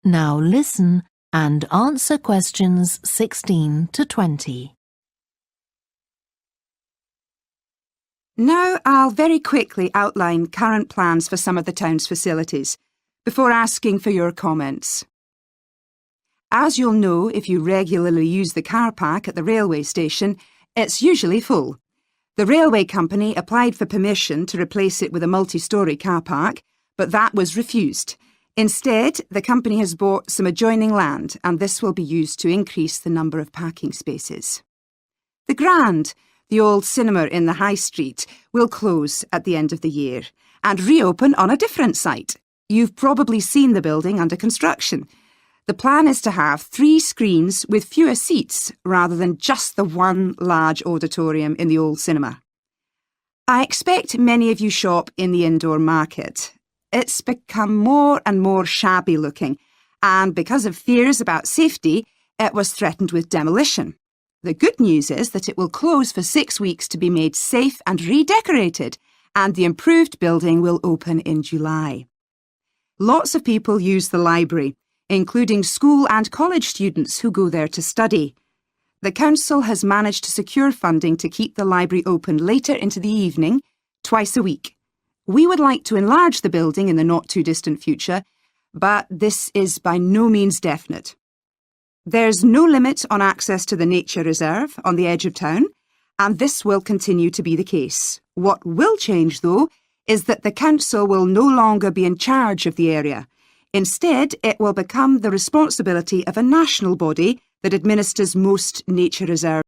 Now listen and answer questions 16 to 20. Now I'll very quickly outline current plans for some of the town's facilities, before asking for your comments. As you'll know if you regularly use the car park at the railway station, it's usually full. The railway company applied for permission to replace it with a multi-storey car park, but that was refused. Instead, the company has bought some adjoining land, and this will be used to increase the number of parking spaces. The Grand, the old cinema in the High Street, will close at the end of the year and reopen on a different site. You've probably seen the building under construction. The plan is to have 3 screens with fewer seats rather than just the one large auditorium in the old cinema. I expect many of you shop in the indoor market. It's become more and more shabby looking, and because of fears about safety, it was threatened with demolition. The good news is that it will close for 6 weeks to be made safe and redecorated, and the improved building will open in July. Lots of people use the library, including school and college students who go there to study. The council has managed to secure funding to keep the library open later into the evening, twice a week. We would like to enlarge the building in the not-too-distant future, but this is by no means definite. There's no limit on access to the nature reserve on the edge of town, and this will continue to be the case. What will change, though, is that the council will no longer be in charge of the area. Instead, it will become the responsibility of a national body that administers most nature reserves.